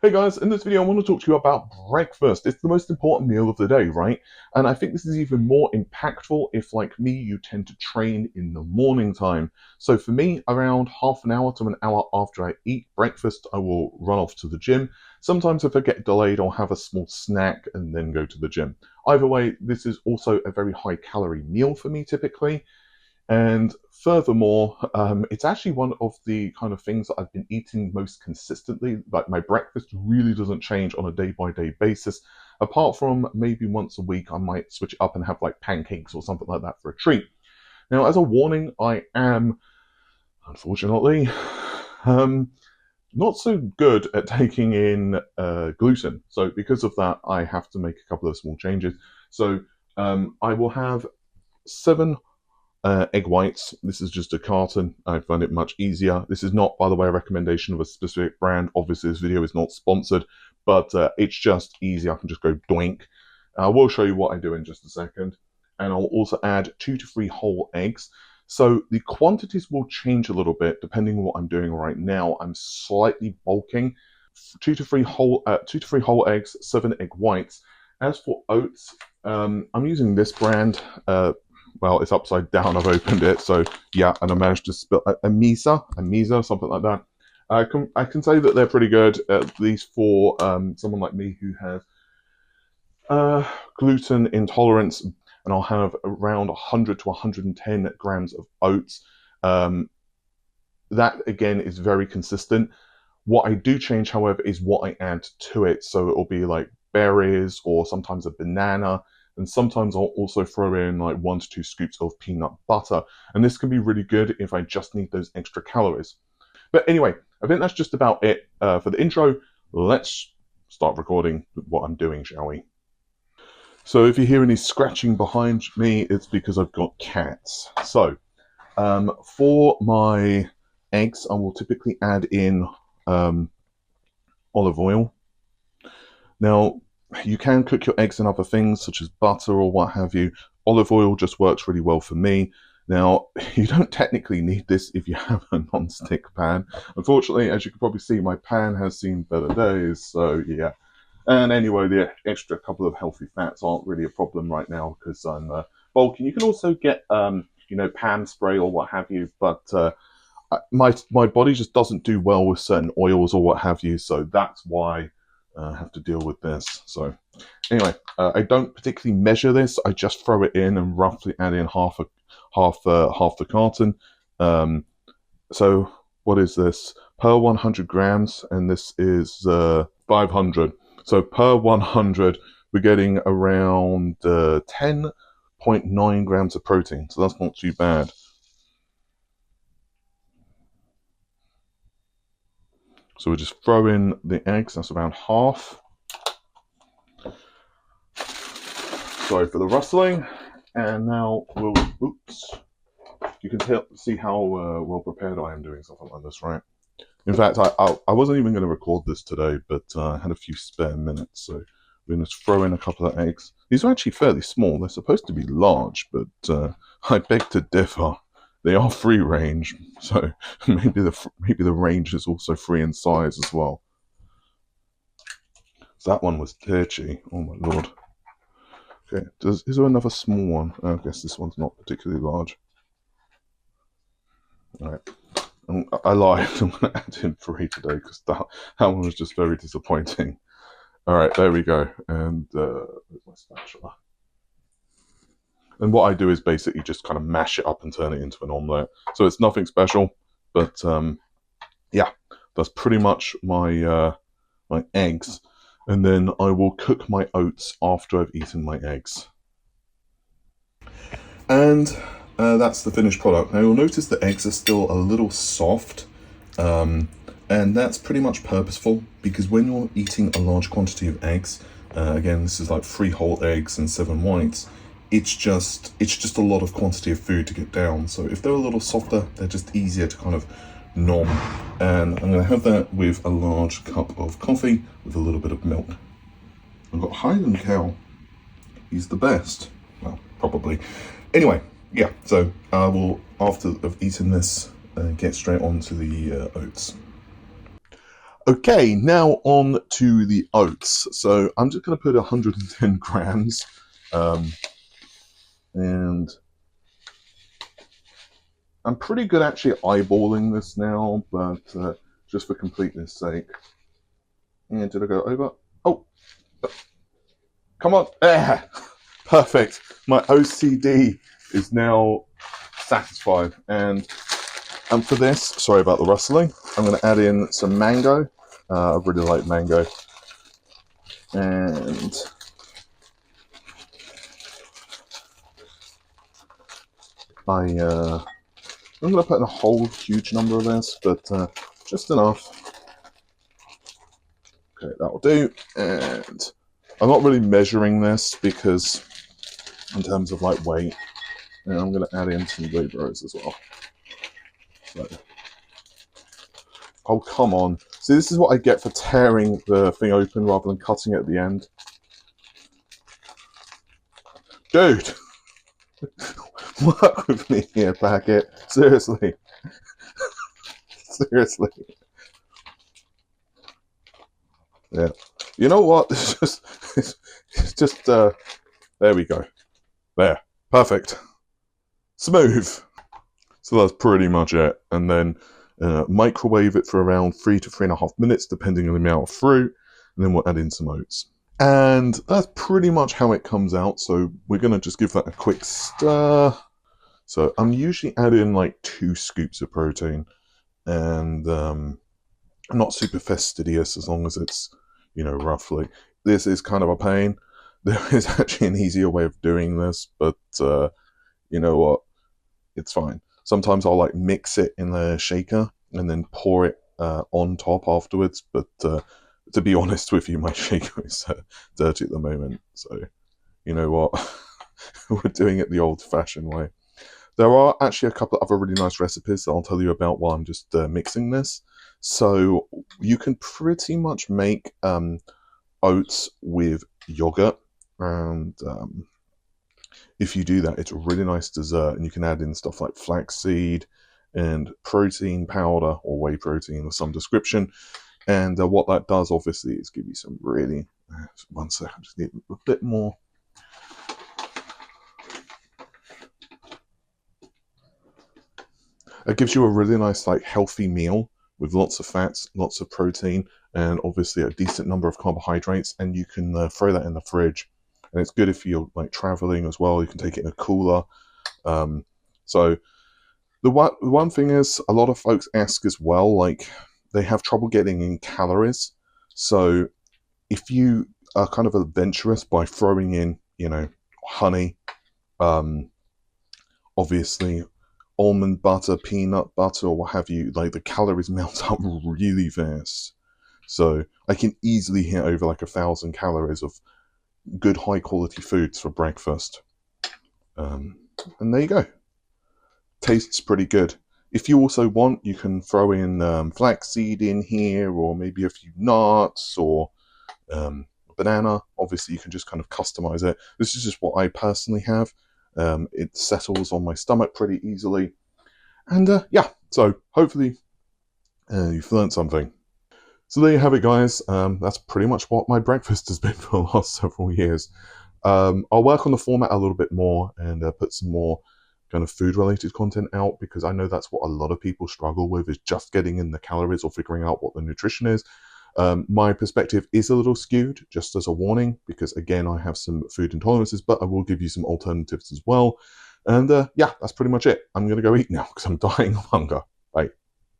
Hey guys, in this video I want to talk to you about breakfast. It's the most important meal of the day, right? And I think this is even more impactful if, like me, you tend to train in the morning time. So for me, around half an hour to an hour after I eat breakfast, I will run off to the gym. Sometimes if I get delayed, I'll have a small snack and then go to the gym. Either way, this is also a very high calorie meal for me typically. And furthermore, it's actually one of the kind of things that I've been eating most consistently. Like my breakfast really doesn't change on a day by day basis. Apart from maybe once a week, I might switch it up and have like pancakes or something like that for a treat. Now, as a warning, I am, unfortunately, um, not so good at taking in gluten. So because of that, I have to make a couple of small changes. So I will have 7 egg whites. This is just a carton. I find it much easier. This is not, by the way, a recommendation of a specific brand. Obviously, this video is not sponsored, but it's just easy. I can just go doink. I will show you what I do in just a second. And I'll also add 2 to 3 whole eggs. So the quantities will change a little bit depending on what I'm doing right now. I'm slightly bulking. 2 to 3 whole eggs, 7 egg whites. As for oats, I'm using this brand. Well, it's upside down. I've opened it, so yeah, and I managed to spill a mesa, something like that. I can say that they're pretty good, at least for someone like me who has gluten intolerance, and I'll have around 100 to 110 grams of oats. That again is very consistent. What I do change, however, is what I add to it. So it'll be like berries or sometimes a banana. And sometimes I'll also throw in like 1 to 2 scoops of peanut butter. And this can be really good if I just need those extra calories. But anyway, I think that's just about it for the intro. Let's start recording what I'm doing, shall we? So if you hear any scratching behind me, it's because I've got cats. So for my eggs, I will typically add in olive oil. Now, you can cook your eggs in other things such as butter or what have you. Olive oil just works really well for me. Now, you don't technically need this if you have a non-stick pan. Unfortunately, as you can probably see, my pan has seen better days, so yeah. And anyway, the extra couple of healthy fats aren't really a problem right now because I'm bulking. You can also get, pan spray or what have you, but my body just doesn't do well with certain oils or what have you, so that's why I have to deal with this. So anyway, I don't particularly measure this. I just throw it in and roughly add in half the carton. So what is this? Per 100 grams, and this is 500. So per 100, we're getting around 10.9 grams of protein. So that's not too bad. So we just throw in the eggs. That's around half. Sorry for the rustling. And now we'll, oops. You can see how well prepared I am doing something like this, right? In fact, I wasn't even going to record this today, but I had a few spare minutes, so we're going to throw in a couple of eggs. These are actually fairly small. They're supposed to be large, but I beg to differ. They are free range, so maybe the range is also free in size as well. So that one was dirty. Oh my lord. Okay, is there another small one? I guess this one's not particularly large. All right. I lied. I'm going to add in 3 today because that one was just very disappointing. All right, there we go. And where's my spatula? And what I do is basically just kind of mash it up and turn it into an omelette. So it's nothing special, but yeah, that's pretty much my my eggs. And then I will cook my oats after I've eaten my eggs. And that's the finished product. Now you'll notice the eggs are still a little soft, and that's pretty much purposeful because when you're eating a large quantity of eggs, again this is like 3 whole eggs and 7 whites, it's just a lot of quantity of food to get down. So if they're a little softer, they're just easier to kind of nom. And I'm going to have that with a large cup of coffee with a little bit of milk. I've got Highland Cow. He's the best. Well, probably. Anyway, yeah, so I will, after I've eaten this, get straight on to the oats. Okay, now on to the oats. So I'm just going to put 110 grams, and I'm pretty good actually eyeballing this now, but just for completeness sake. And did I go over? Oh, come on. Perfect. My OCD is now satisfied. And for this, sorry about the rustling, I'm going to add in some mango. I really like mango. And I'm going to put in a whole huge number of this, but just enough. Okay, that'll do. And I'm not really measuring this because in terms of like weight, and I'm going to add in some whey bros as well. So, oh, come on. See, this is what I get for tearing the thing open rather than cutting it at the end. Dude! Work with me here, packet. Seriously. Seriously. Yeah. You know what? It's just, there we go. There. Perfect. Smooth. So that's pretty much it. And then microwave it for around 3 to 3.5 minutes, depending on the amount of fruit. And then we'll add in some oats. And that's pretty much how it comes out. So we're going to just give that a quick stir. So I'm usually adding like 2 scoops of protein. And I'm not super fastidious as long as it's, you know, roughly. This is kind of a pain. There is actually an easier way of doing this, but you know what? It's fine. Sometimes I'll like mix it in the shaker and then pour it on top afterwards. But to be honest with you, my shaker is dirty at the moment. So you know what? We're doing it the old-fashioned way. There are actually a couple of other really nice recipes that I'll tell you about while I'm just mixing this. So you can pretty much make oats with yogurt, and if you do that, it's a really nice dessert, and you can add in stuff like flaxseed and protein powder or whey protein of some description. And what that does, obviously, is give you some really... one second, I just need a bit more. It gives you a really nice, like, healthy meal with lots of fats, lots of protein, and obviously a decent number of carbohydrates. And you can throw that in the fridge. And it's good if you're like traveling as well. You can take it in a cooler. So the one thing is, a lot of folks ask as well, like they have trouble getting in calories. So if you are kind of adventurous by throwing in, you know, honey, obviously almond butter, peanut butter, or what have you, like the calories melt up really fast. So I can easily hit over like 1,000 calories of good high quality foods for breakfast. And there you go. Tastes pretty good. If you also want, you can throw in flaxseed in here, or maybe a few nuts, or banana. Obviously you can just kind of customize it. This is just what I personally have. It settles on my stomach pretty easily. And yeah, so hopefully you've learned something. So there you have it, guys. That's pretty much what my breakfast has been for the last several years. I'll work on the format a little bit more and put some more kind of food-related content out, because I know that's what a lot of people struggle with, is just getting in the calories or figuring out what the nutrition is. My perspective is a little skewed, just as a warning, because again, I have some food intolerances, but I will give you some alternatives as well. And yeah, that's pretty much it. I'm going to go eat now because I'm dying of hunger.